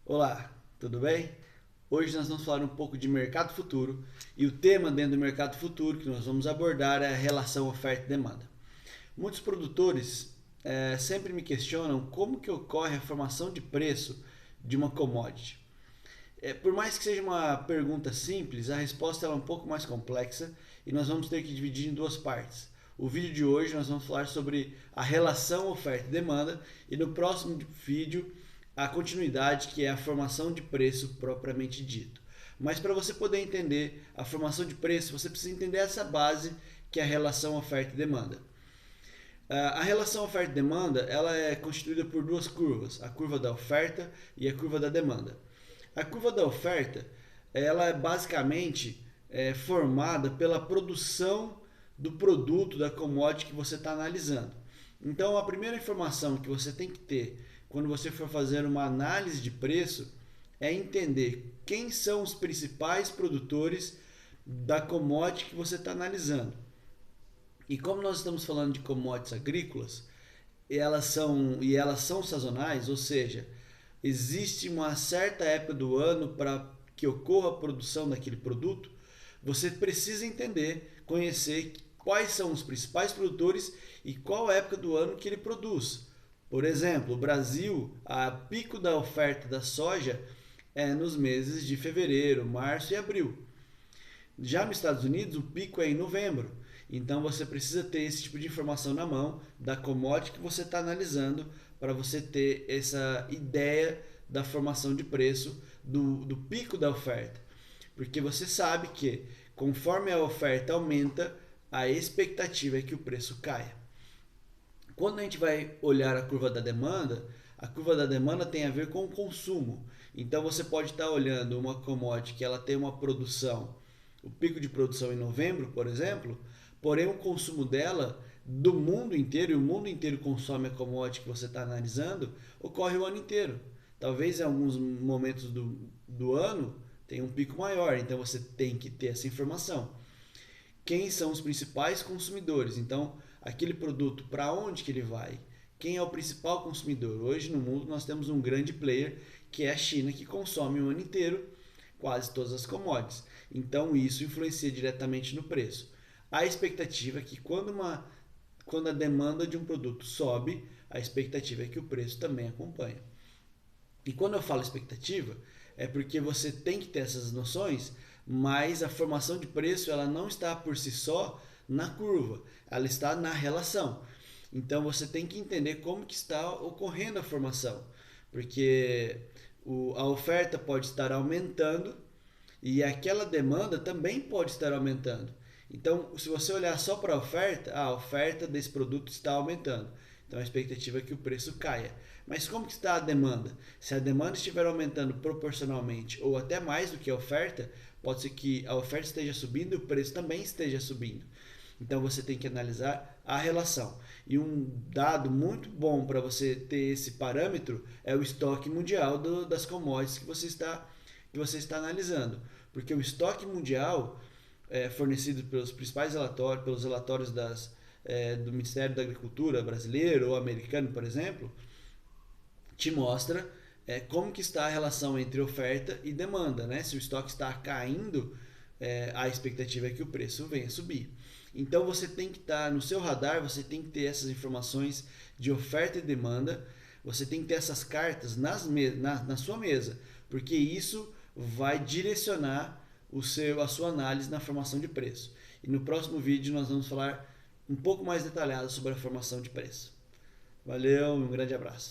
Olá, tudo bem? Hoje nós vamos falar um pouco de mercado futuro e o tema dentro do mercado futuro que nós vamos abordar é a relação oferta e demanda. Muitos produtores sempre me questionam como que ocorre a formação de preço de uma commodity. Por mais que seja uma pergunta simples, a resposta é um pouco mais complexa e nós vamos ter que dividir em duas partes. O vídeo de hoje nós vamos falar sobre a relação oferta e demanda e no próximo vídeo a continuidade, que é a formação de preço propriamente dito. Mas para você poder entender a formação de preço, você precisa entender essa base que é a relação oferta e demanda. A relação oferta e demanda ela é constituída por duas curvas, a curva da oferta e a curva da demanda. A curva da oferta ela é basicamente formada pela produção do produto, da commodity que você está analisando. Então, a primeira informação que você tem que ter quando você for fazer uma análise de preço é entender quem são os principais produtores da commodity que você está analisando. E como nós estamos falando de commodities agrícolas, elas são sazonais, ou seja, existe uma certa época do ano para que ocorra a produção daquele produto, você precisa entender, conhecer quais são os principais produtores e qual a época do ano que ele produz. Por exemplo, o Brasil, a pico da oferta da soja é nos meses de fevereiro, março e abril. Já nos Estados Unidos, o pico é em novembro. Então você precisa ter esse tipo de informação na mão da commodity que você está analisando para você ter essa ideia da formação de preço do pico da oferta. Porque você sabe que conforme a oferta aumenta, a expectativa é que o preço caia. Quando a gente vai olhar a curva da demanda tem a ver com o consumo. Então você pode estar olhando uma commodity que ela tem uma produção, o pico de produção em novembro, por exemplo, porém o consumo dela do mundo inteiro, e o mundo inteiro consome a commodity que você está analisando, ocorre o ano inteiro. Talvez em alguns momentos do ano tenha um pico maior, então você tem que ter essa informação. Quem são os principais consumidores? Então, aquele produto, para onde que ele vai? Quem é o principal consumidor? Hoje no mundo nós temos um grande player que é a China, que consome o ano inteiro quase todas as commodities. Então isso influencia diretamente no preço. A expectativa é que quando a demanda de um produto sobe, a expectativa é que o preço também acompanhe. E quando eu falo expectativa, é porque você tem que ter essas noções, mas a formação de preço ela não está por si só na curva, ela está na relação. Então você tem que entender como que está ocorrendo a formação, porque a oferta pode estar aumentando e aquela demanda também pode estar aumentando. Então, se você olhar só para a oferta desse produto está aumentando. Então, a expectativa é que o preço caia. Mas como que está a demanda? Se a demanda estiver aumentando proporcionalmente ou até mais do que a oferta, pode ser que a oferta esteja subindo e o preço também esteja subindo. Então você tem que analisar a relação. E um dado muito bom para você ter esse parâmetro é o estoque mundial das commodities que você está analisando. Porque o estoque mundial fornecido pelos principais relatórios, pelos relatórios do Ministério da Agricultura brasileiro ou americano, por exemplo, te mostra como que está a relação entre oferta e demanda, né? Se o estoque está caindo, a expectativa é que o preço venha subir. Então você tem que estar no seu radar, você tem que ter essas informações de oferta e demanda, você tem que ter essas cartas na sua mesa, porque isso vai direcionar a sua análise na formação de preço. E no próximo vídeo nós vamos falar um pouco mais detalhado sobre a formação de preço. Valeu, um grande abraço.